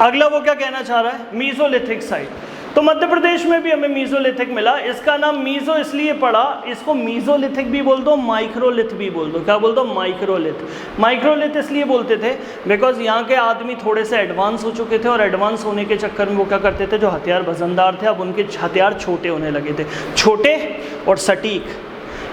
अगला वो क्या कहना चाह रहा है, मीजोलिथिक साइट। तो मध्य प्रदेश में भी हमें मीजोलिथिक मिला। इसका नाम मीजो इसलिए पड़ा, इसको मीजोलिथिक भी बोल दो, माइक्रोलिथ भी बोल दो। क्या बोल दो? माइक्रोलिथ। माइक्रोलिथ इसलिए बोलते थे बिकॉज यहाँ के आदमी थोड़े से एडवांस हो चुके थे, और एडवांस होने के चक्कर में वो क्या करते थे, जो हथियार वजनदार थे अब उनके हथियार छोटे होने लगे थे, छोटे और सटीक,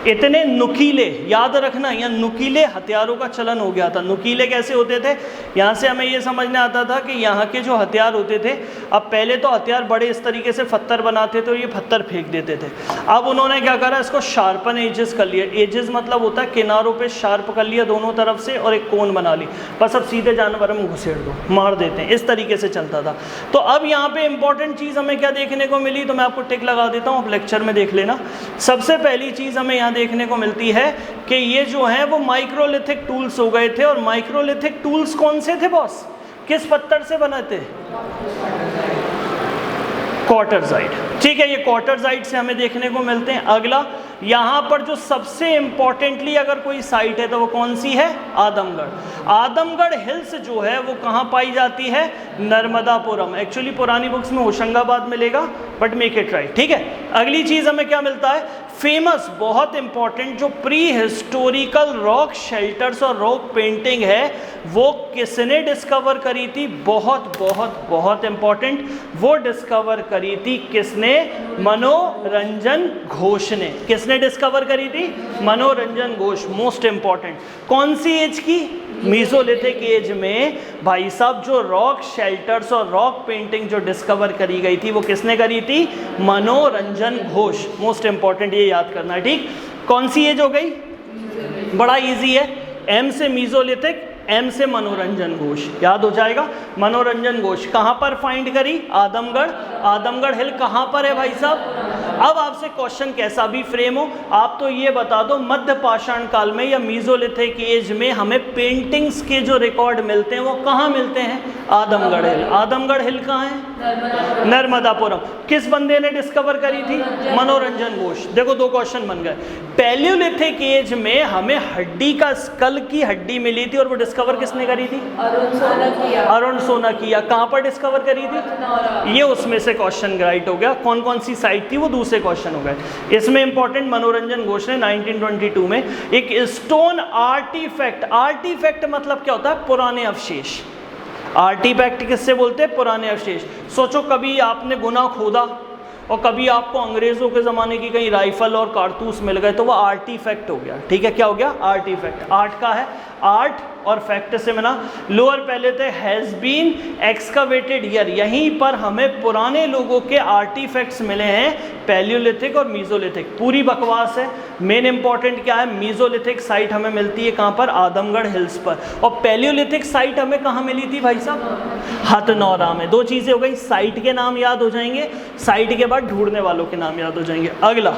इतने नुकीले। याद रखना, यहाँ नुकीले हथियारों का चलन हो गया था। नुकीले कैसे होते थे? यहाँ से हमें ये समझने आता था कि यहाँ के जो हथियार होते थे, अब पहले तो हथियार बड़े इस तरीके से पत्थर बनाते थे और ये पत्थर फेंक देते थे। अब उन्होंने क्या करा, इसको शार्पन एजेस कर लिया। एजेस मतलब होता है किनारों पे शार्प कर लिया दोनों तरफ से और एक कोन बना ली, बस अब सीधे जानवर में घुसेड़ दो, मार देते हैं, इस तरीके से चलता था। तो अब यहाँ पे इंपॉर्टेंट चीज़ हमें क्या देखने को मिली, तो मैं आपको टिक लगा देता हूँ, आप लेक्चर में देख लेना। सबसे पहली चीज़ हमें यहाँ देखने को मिलती है कि ये जो है वो माइक्रोलिथिक टूल्स हो गए थे। और माइक्रोलिथिक टूल्स कौन से थे बॉस? किस पत्थर से बने थे? क्वार्टरजाइट। ठीक है, ये क्वार्टरजाइट से हमें देखने को मिलते हैं। अगला यहाँ पर जो सबसे इंपॉर्टेंटली अगर कोई साइट है तो वो कौन सी है? आदमगढ़। आदमगढ़ हिल्स जो है वो कहाँ पाई जाती है? नर्मदापुरम। एक्चुअली पुरानी बुक्स में होशंगाबाद मिलेगा, बट मेक इट राइट। ठीक है, अगली चीज़ हमें क्या मिलता है? फेमस, बहुत इंपॉर्टेंट, जो प्री हिस्टोरिकल रॉक शेल्टर्स और रॉक पेंटिंग है वो किसने डिस्कवर करी थी? बहुत बहुत बहुत इंपॉर्टेंट, वो डिस्कवर करी थी किसने? मनोरंजन घोष ने। किसने डिस्कवर करी थी? मनोरंजन घोष। मोस्ट इंपॉर्टेंट, कौन सी एज की? मीजोलिथिक एज में भाई साहब जो रॉक शेल्टर्स और रॉक पेंटिंग जो डिस्कवर करी गई थी वो किसने करी थी? मनोरंजन घोष। मोस्ट इंपॉर्टेंट, ये याद करना है। ठीक, कौन सी एज हो गई? बड़ा इजी है, एम से मीजोलिथिक, एम से मनोरंजन घोष, याद हो जाएगा। मनोरंजन घोष कहाँ पर फाइंड करी? आदमगढ़। आदमगढ़ हिल कहाँ पर है भाई साहब? अब आपसे क्वेश्चन कैसा भी फ्रेम हो, आप तो ये बता दो मध्य पाषाण काल में या मीजोलिथिक एज में हमें पेंटिंग्स के जो रिकॉर्ड मिलते हैं वो कहाँ मिलते हैं? आदमगढ़ हिल। आदमगढ़ हिल कहाँ है? नर्मदापुरम। किस बंदे ने डिस्कवर करी थी? मनोरंजन घोष। देखो दो क्वेश्चन बन गए। पैलियोलिथिक एज में हमें हड्डी का स्कल की हड्डी मिली थी और वो डिस्कवर किसने करी थी? अरुण सोनाकिया। कहाँ पर डिस्कवर करी थी? ये उसमें से क्वेश्चन राइट हो गया। कौन कौन सी साइट थी वो दूसरे क्वेश्चन हो गए। इसमें इंपॉर्टेंट मनोरंजन घोष ने 1922 में एक स्टोन आर्टिफैक्ट, आर्टिफैक्ट मतलब क्या होता है? पुराने अवशेष। आर्टिफैक्ट किससे बोलते हैं? पुराने अवशेष। सोचो कभी आपने गुना खोदा और कभी आपको अंग्रेजों के ज़माने की कहीं राइफल और कारतूस मिल गए तो वो आर्टिफैक्ट हो गया। ठीक है, क्या हो गया? आर्टिफैक्ट। आर्ट का है, आर्ट और फैक्ट से मिला। लोअर पहले थे हैज़ बीन एक्सकवेटेड हियर, यहीं पर हमें पुराने लोगों के आर्टिफैक्ट्स मिले हैं, पैलियोलिथिक और मीजोलिथिक। पूरी बकवास है। मेन इंपॉर्टेंट क्या है? मीजोलिथिक साइट हमें मिलती है कहाँ पर? आदमगढ़ हिल्स पर। और पैलियोलिथिक साइट हमें कहाँ मिली थी भाई साहब? हथनौरा में। दो चीज़ें हो गई, साइट के नाम याद हो जाएंगे, साइट के बाद ढूंढने वालों के नाम याद हो जाएंगे। अगला,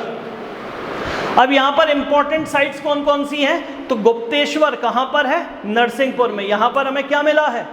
अब यहाँ पर इंपॉर्टेंट साइट्स कौन कौन सी हैं? तो गुप्तेश्वर कहाँ पर है? नरसिंहपुर में। यहाँ पर हमें क्या मिला है?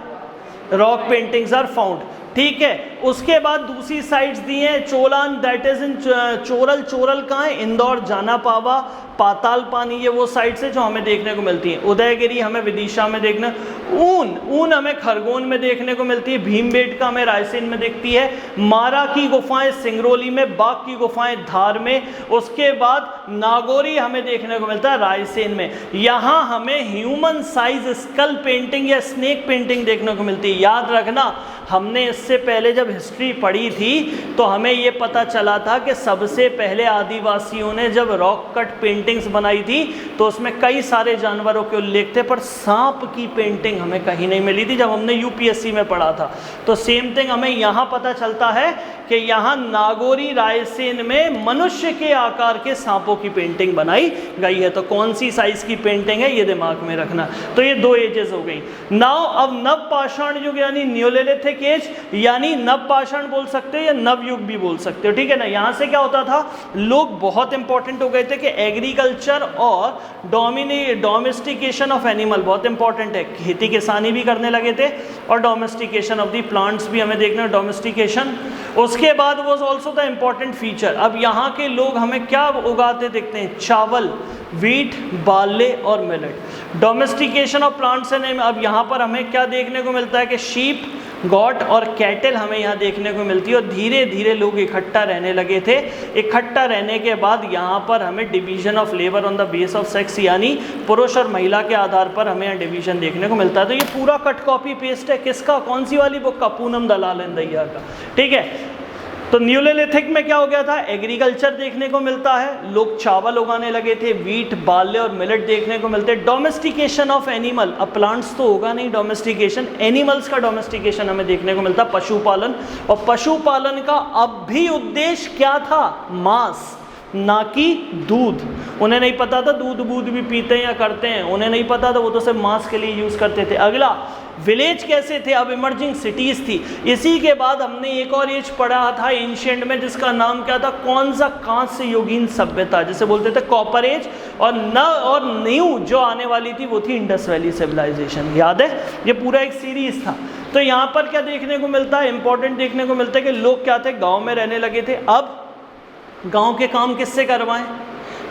Rock paintings are found. ठीक है, उसके बाद दूसरी साइट्स दी हैं Cholan, that is in Choral. Choral कहाँ है? इंदौर, जानापावा, पाताल पानी, ये वो साइट्स है जो हमें देखने को मिलती हैं। उदयगिरी हमें विदिशा में देखना, ऊन हमें खरगोन में देखने को मिलती है, भीमबेटका हमें रायसेन में दिखती है, मारा की गुफाएं सिंगरौली में, बाघ की गुफाएं धार में, उसके बाद नागौरी हमें देखने को मिलता है रायसेन में। यहाँ हमें ह्यूमन साइज स्कल पेंटिंग या स्नेक पेंटिंग देखने को मिलती है। याद रखना, हमने इससे पहले जब हिस्ट्री पढ़ी थी तो हमें ये पता चला था कि सबसे पहले आदिवासियों ने जब रॉक कट पेंटिंग्स बनाई थी तो उसमें कई सारे जानवरों के उल्लेख थे, पर सांप की पेंटिंग हमें कहीं नहीं मिली थी जब हमने यूपीएससी में पढ़ा था। तो सेम थिंग हमें यहाँ पता चलता है कि यहाँ नागौरी रायसेन में मनुष्य के आकार के सांपों की पेंटिंग बनाई गई है। तो कौन सी साइज की पेंटिंग है ये दिमाग में रखना। तो ये दो एजेस हो गई। नाउ अब नव पाषाण युग यानी न्योलिथिक एज, यानी नव पाषाण बोल सकते हो या नवयुग भी बोल सकते हो। ठीक है ना। यहाँ से क्या होता था, लोग बहुत इंपॉर्टेंट हो गए थे कि एग्रीकल्चर और डोमेस्टिकेशन ऑफ एनिमल बहुत इंपॉर्टेंट है। खेती किसानी भी करने लगे थे और डोमेस्टिकेशन ऑफ द प्लांट्स भी हमें देखना, डोमेस्टिकेशन। उसके बाद was also the important feature. अब यहाँ के लोग हमें क्या उगाते देखते हैं? चावल, वीट, बार्ले और millet. Domestication of plants and अब यहाँ पर हमें क्या देखने को मिलता है कि शीप, गॉट और कैटल हमें यहाँ देखने को मिलती है। और धीरे धीरे लोग इकट्ठा रहने लगे थे। इकट्ठा रहने के बाद यहाँ पर हमें division of labour on the base of sex, यानी पुरुष और महिला के आधार पर हमें यहाँ डिवीजन देखने को मिलता है। तो ये पूरा कट कॉपी पेस्ट है किसका, कौन सी वाली बुक का, पूनम दलाल एंड दहिया का। ठीक है, तो न्यूलिथिक में क्या हो गया था, एग्रीकल्चर देखने को मिलता है, लोग चावल उगाने लगे थे, वीट, बार्ले और मिलेट देखने को मिलते हैं। डोमेस्टिकेशन ऑफ एनिमल, अब प्लांट्स तो होगा नहीं, डोमेस्टिकेशन एनिमल्स का डोमेस्टिकेशन हमें देखने को मिलता, पशुपालन। और पशुपालन का अब भी उद्देश्य क्या था, मांस ना कि दूध। उन्हें नहीं पता था दूध बूध भी पीते हैं या करते हैं, उन्हें नहीं पता था, वो तो सिर्फ मांस के लिए यूज़ करते थे। अगला, विलेज कैसे थे, अब इमर्जिंग सिटीज़ थी। इसी के बाद हमने एक और एज पढ़ा था एंशिएंट में, जिसका नाम क्या था, कौन सा, कांस्य युगीन सभ्यता, जिसे बोलते थे कॉपर एज। और न्यू जो आने वाली थी वो थी इंडस वैली सिविलाइजेशन। याद है, ये पूरा एक सीरीज था। तो यहाँ पर क्या देखने को मिलता है, इंपॉर्टेंट देखने को मिलता है कि लोग क्या थे, गाँव में रहने लगे थे। अब गांव के काम किससे करवाएं,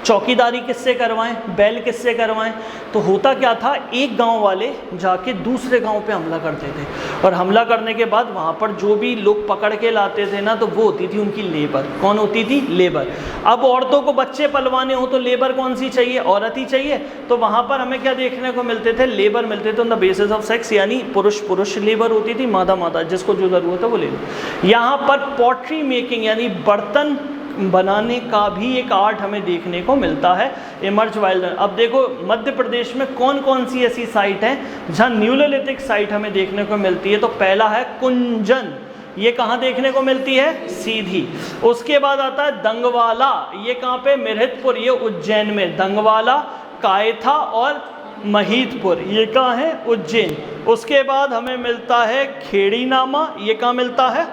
चौकीदारी किससे करवाएं, बैल किससे करवाएं। तो होता क्या था, एक गांव वाले जाके दूसरे गांव पे हमला करते थे, और हमला करने के बाद वहां पर जो भी लोग पकड़ के लाते थे ना, तो वो होती थी उनकी लेबर। कौन होती थी, लेबर। अब औरतों को बच्चे पलवाने हो तो लेबर कौन सी चाहिए, औरत ही चाहिए। तो वहां पर हमें क्या देखने को मिलते थे, लेबर मिलते थे on the basis of sex, यानी पुरुष पुरुष लेबर होती थी, मादा मादा, जिसको जो जरूरत है वो ले लो। यहाँ पर पॉटरी मेकिंग यानी बर्तन बनाने का भी एक आर्ट हमें देखने को मिलता है, इमर्ज वाइल्ड। अब देखो मध्य प्रदेश में कौन कौन सी ऐसी साइट है जहाँ न्यूलिथिक साइट हमें देखने को मिलती है। तो पहला है कुंजन, ये कहाँ देखने को मिलती है, सीधी। उसके बाद आता है दंगवाला, ये कहाँ पे, मिरहितपुर, ये उज्जैन में। दंगवाला, कायथा और महितपुर, ये कहाँ है, उज्जैन। उसके बाद हमें मिलता है खेड़ी नामा, ये कहाँ मिलता है,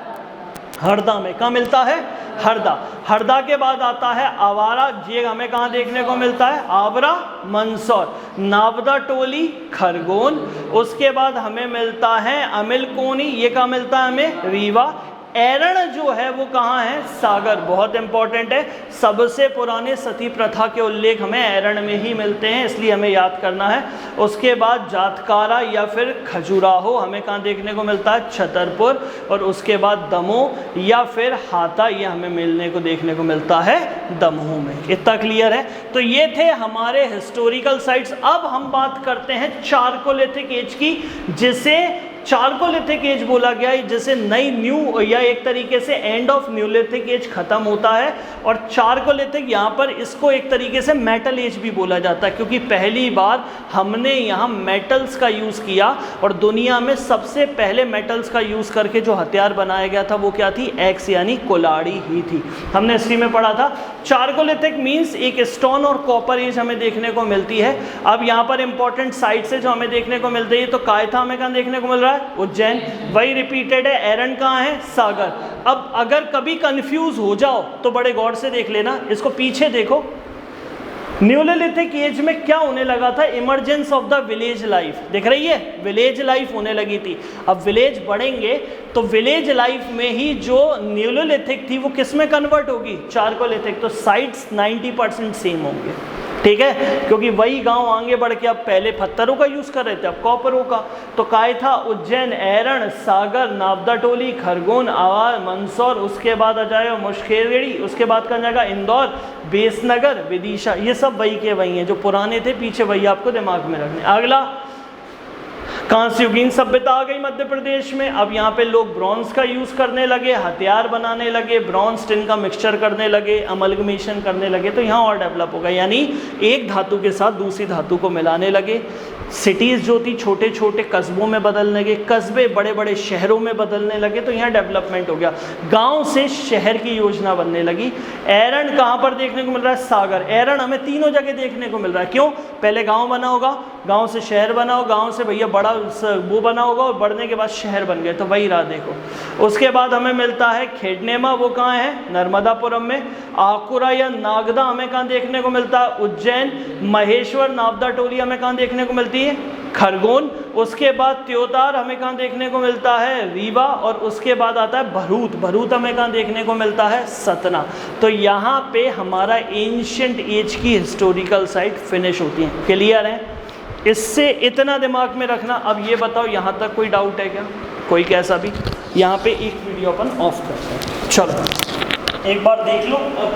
हरदा में। कहाँ मिलता है, हरदा। हरदा के बाद आता है आवारा, ये हमें कहाँ देखने को मिलता है, आवरा, मंदसौर। नावदा टोली, खरगोन। उसके बाद हमें मिलता है अमिलकोनी, ये कहाँ मिलता है हमें, रीवा। एरण जो है वो कहाँ है, सागर, बहुत इंपॉर्टेंट है। सबसे पुराने सती प्रथा के उल्लेख हमें एरण में ही मिलते हैं, इसलिए हमें याद करना है। उसके बाद जातकारा या फिर खजुराहो हमें कहाँ देखने को मिलता है, छतरपुर। और उसके बाद दमोह या फिर हाता, ये हमें मिलने को देखने को मिलता है दमोह में। इतना क्लियर है। तो ये थे हमारे हिस्टोरिकल साइट्स। अब हम बात करते हैं चारकोलिथिक एज की, जिसे चारकोलिथिक एज बोला गया है, जैसे नई न्यू या एक तरीके से एंड ऑफ न्यूलिथिक एज खत्म होता है। और चारकोलिथिक यहाँ पर इसको एक तरीके से मेटल एज भी बोला जाता है, क्योंकि पहली बार हमने यहाँ मेटल्स का यूज़ किया। और दुनिया में सबसे पहले मेटल्स का यूज़ करके जो हथियार बनाया गया था वो क्या थी, एक्स यानी कुल्हाड़ी ही थी। हमने हिस्ट्री में पढ़ा था। चारकोलिथिक मीन्स एक स्टोन और कॉपर एज हमें देखने को मिलती है। अब यहाँ पर इंपॉर्टेंट साइट से जो हमें देखने को मिलती है, तो कायथा हमें कहाँ देखने को मिल रहा है, उज्जैन। वही रिपीटेड है। एरन कहाँ है, सागर। अब अगर कभी कंफ्यूज हो जाओ तो बड़े गौर से देख लेना, इसको पीछे देखो। न्यूलिथिक एज में क्या होने लगा था, emergence of the village life, देख रही है, विलेज लाइफ होने लगी थी। अब विलेज बढ़ेंगे तो विलेज लाइफ में ही जो न्यूलिथिक थी वो किस में कन्वर्ट होगी, चारकोलिथिक। तो साइट्स 90% सेम होंगे, ठीक है, क्योंकि वही गांव आगे बढ़ के अब पहले पत्थरों का यूज़ कर रहे थे, अब कॉपरों का। तो कायथा, उज्जैन, एरण, सागर, नावदा टोली, खरगोन, आवार, मंदसौर। उसके बाद आ जाएगा मुशखेड़ी। उसके बाद कहा जाएगा इंदौर, बेसनगर, विदिशा। ये सब वही के वही हैं जो पुराने थे, पीछे वही आपको दिमाग में रखने। अगला कांस्ययुगीन सभ्यता आ गई मध्य प्रदेश में। अब यहाँ पे लोग ब्रॉन्ज का यूज़ करने लगे, हथियार बनाने लगे, ब्रॉन्ज टिन का मिक्सचर करने लगे, अमलगमेशन करने लगे। तो यहाँ और डेवलप होगा, यानी एक धातु के साथ दूसरी धातु को मिलाने लगे। सिटीज़ जो थी छोटे छोटे कस्बों में बदलने लगे, कस्बे बड़े बड़े शहरों में बदलने लगे। तो यहाँ डेवलपमेंट हो गया, गांव से शहर की योजना बनने लगी। एरण कहाँ पर देखने को मिल रहा है, सागर। एरण हमें तीनों जगह देखने को मिल रहा है। क्यों, पहले गांव बना होगा, गांव से शहर बना होगा, गांव से भैया बड़ा वो बना होगा, और बढ़ने के बाद शहर बन गए। तो वही रहा, देखो। उसके बाद हमें मिलता है खेडनेमा, वो कहाँ है, नर्मदापुरम में। आकुरा या नागदा हमें कहाँ देखने को मिलता है, उज्जैन। महेश्वर, नावदा टोली हमें कहाँ देखने को मिलती है, खरगोन। उसके बाद त्योतार हमें कहाँ देखने को मिलता है, रीवा। और उसके बाद आता है भरूच। भरूच हमें कहाँ देखने को मिलता है, सतना। तो यहाँ पे हमारा एंशिएंट एज की हिस्टोरिकल साइट फिनिश होती हैं। क्लियर है, इससे इतना दिमाग में रखना। अब ये बताओ, यहाँ तक कोई डाउट है क्या? कोई कैसा भी। यहाँ पे एक वीडियो अपन ऑफ करते हैं। चलो एक बार देख लो अब